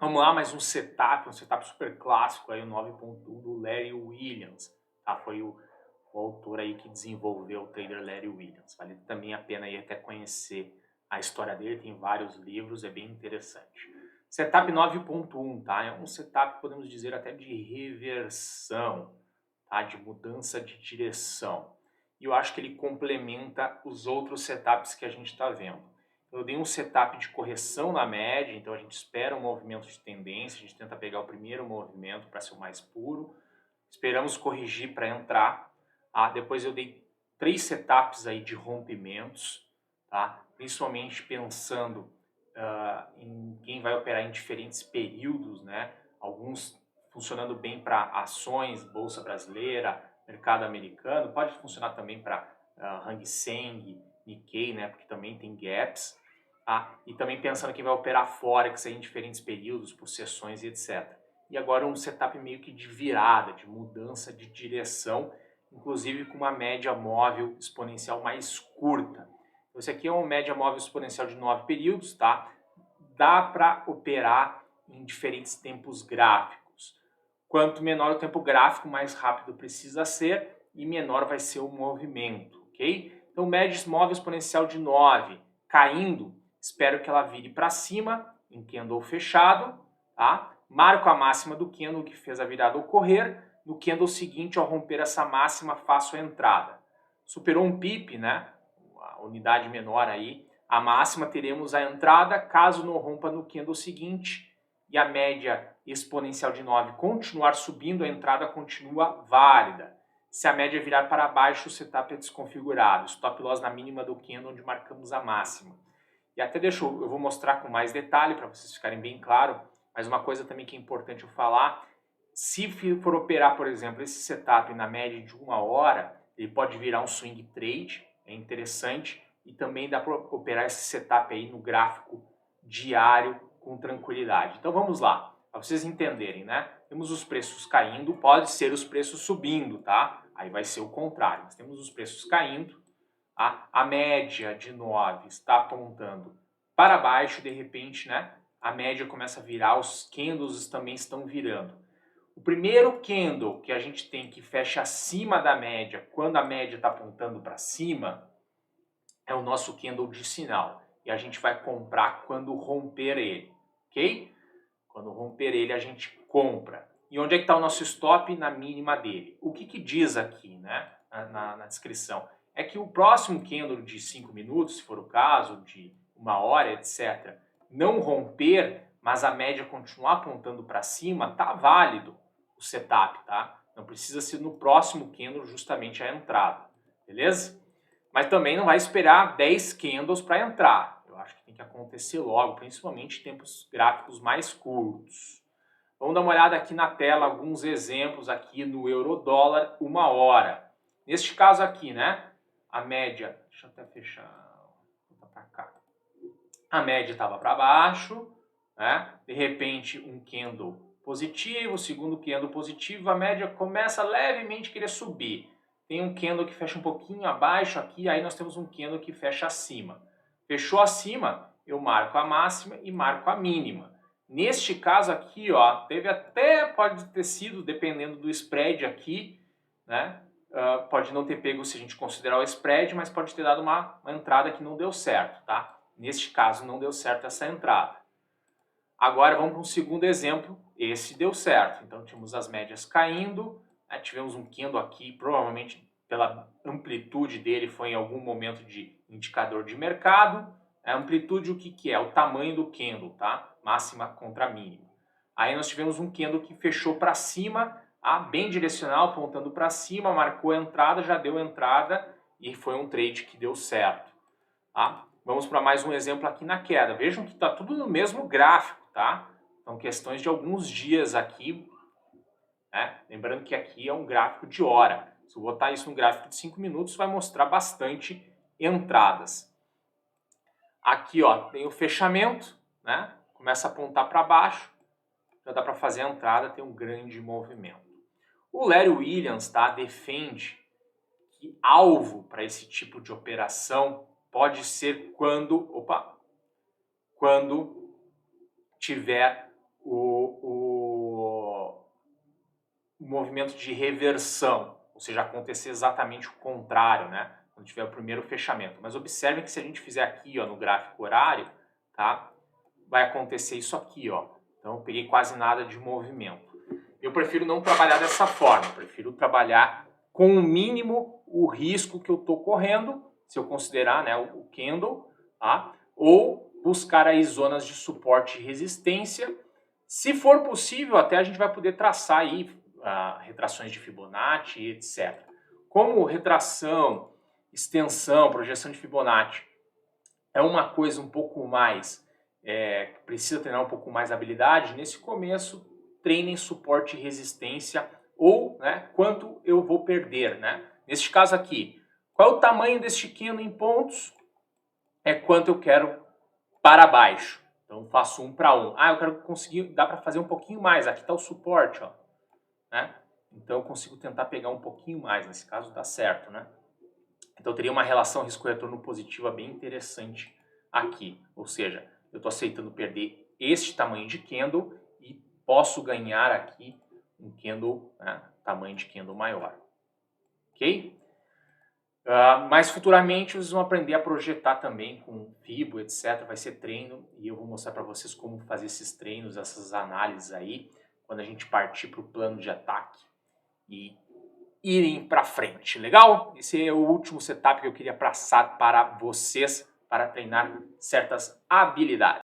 Vamos lá, mais um setup super clássico, aí, o 9.1 do Larry Williams. Tá? Foi o autor aí que desenvolveu o trader Larry Williams. Vale também a pena aí até conhecer a história dele, tem vários livros, é bem interessante. Setup 9.1, tá? É um setup, podemos dizer, até de reversão, tá? De mudança de direção. E eu acho que ele complementa os outros setups que a gente está vendo. Eu dei um setup de correção na média, então a gente espera um movimento de tendência, a gente tenta pegar o primeiro movimento para ser o mais puro, esperamos corrigir para entrar. Depois eu dei 3 setups aí de rompimentos, tá? Principalmente pensando em quem vai operar em diferentes períodos, né? Alguns funcionando bem para ações, Bolsa Brasileira, mercado americano, pode funcionar também para Hang Seng, Nikkei, né? Porque também tem gaps. E também pensando quem vai operar Forex aí em diferentes períodos, por sessões e etc. E agora um setup meio que de virada, de mudança de direção, inclusive com uma média móvel exponencial mais curta. Esse aqui é uma média móvel exponencial de 9 períodos, tá? Dá para operar em diferentes tempos gráficos. Quanto menor o tempo gráfico, mais rápido precisa ser e menor vai ser o movimento, ok? Então, média móvel exponencial de 9 caindo, espero que ela vire para cima em candle fechado, tá? Marco a máxima do candle que fez a virada ocorrer. No candle seguinte, ao romper essa máxima, faço a entrada. Superou um pip, né? A unidade menor aí, a máxima, teremos a entrada. Caso não rompa no candle seguinte e a média exponencial de 9 continuar subindo, a entrada continua válida. Se a média virar para baixo, o setup é desconfigurado. Stop loss na mínima do candle, onde marcamos a máxima. E até eu vou mostrar com mais detalhe para vocês ficarem bem claro, mas uma coisa também que é importante eu falar, se for operar, por exemplo, esse setup na média de 1 hora, ele pode virar um swing trade, é interessante, e também dá para operar esse setup aí no gráfico diário com tranquilidade. Então vamos lá, para vocês entenderem, né? Temos os preços caindo, pode ser os preços subindo, tá? Aí vai ser o contrário, nós temos os preços caindo, a média de 9 está apontando para baixo, de repente, né? A média começa a virar, os candles também estão virando. O primeiro candle que a gente tem que fecha acima da média, quando a média está apontando para cima, é o nosso candle de sinal. E a gente vai comprar quando romper ele, ok? Quando romper ele, a gente compra. E onde é que está o nosso stop? Na mínima dele. O que diz aqui, né? Na descrição? É que o próximo candle de 5 minutos, se for o caso, de 1 hora, etc., não romper, mas a média continuar apontando para cima, tá válido o setup, tá? Não precisa ser no próximo candle justamente a entrada, beleza? Mas também não vai esperar 10 candles para entrar. Eu acho que tem que acontecer logo, principalmente em tempos gráficos mais curtos. Vamos dar uma olhada aqui na tela, alguns exemplos aqui no euro-dólar 1 hora. Neste caso aqui, né? A média, deixa eu até fechar, vou botar para cá. A média estava para baixo, né? De repente um candle positivo, segundo candle positivo, a média começa levemente a querer subir. Tem um candle que fecha um pouquinho abaixo aqui, aí nós temos um candle que fecha acima. Fechou acima, eu marco a máxima e marco a mínima. Neste caso aqui, ó, pode ter sido, dependendo do spread aqui, né? Pode não ter pego se a gente considerar o spread, mas pode ter dado uma entrada que não deu certo, tá? Neste caso, não deu certo essa entrada. Agora, vamos para um segundo exemplo. Esse deu certo. Então, tínhamos as médias caindo, né? Tivemos um candle aqui, provavelmente pela amplitude dele, foi em algum momento de indicador de mercado. A amplitude, o que é? O tamanho do candle, tá? Máxima contra mínima. Aí nós tivemos um candle que fechou para cima, bem direcional, apontando para cima, marcou a entrada, já deu entrada e foi um trade que deu certo. Tá? Vamos para mais um exemplo aqui na queda. Vejam que está tudo no mesmo gráfico, tá? São questões de alguns dias aqui, né? Lembrando que aqui é um gráfico de hora. Se eu botar isso no gráfico de 5 minutos, vai mostrar bastante entradas. Aqui, ó, tem o fechamento, né? Começa a apontar para baixo, já dá para fazer a entrada, tem um grande movimento. O Larry Williams, tá, defende que alvo para esse tipo de operação pode ser quando tiver movimento de reversão, ou seja, acontecer exatamente o contrário, né? Quando tiver o primeiro fechamento. Mas observem que se a gente fizer aqui, ó, no gráfico horário, tá? Vai acontecer isso aqui, ó. Então eu peguei quase nada de movimento. Eu prefiro não trabalhar dessa forma, eu prefiro trabalhar com o mínimo o risco que eu estou correndo, se eu considerar, né, o candle, tá? Ou buscar aí zonas de suporte e resistência. Se for possível, até a gente vai poder traçar aí retrações de Fibonacci, etc. Como retração, extensão, projeção de Fibonacci é uma coisa um pouco mais, precisa treinar um pouco mais habilidade, nesse começo treinem suporte e resistência ou, né, quanto eu vou perder, né? Neste caso aqui, qual é o tamanho deste candle em pontos? É quanto eu quero para baixo. Então faço 1 para 1. Ah, eu quero conseguir, dá para fazer um pouquinho mais. Aqui está o suporte, ó, né? Então eu consigo tentar pegar um pouquinho mais. Nesse caso dá certo, né? Então teria uma relação risco-retorno positiva bem interessante aqui. Ou seja, eu estou aceitando perder este tamanho de candle e posso ganhar aqui um candle, né, tamanho de candle maior. Ok? Mas futuramente vocês vão aprender a projetar também com Fibo, etc. Vai ser treino e eu vou mostrar para vocês como fazer esses treinos, essas análises aí, quando a gente partir para o plano de ataque e irem para frente. Legal? Esse é o último setup que eu queria passar para vocês para treinar certas habilidades.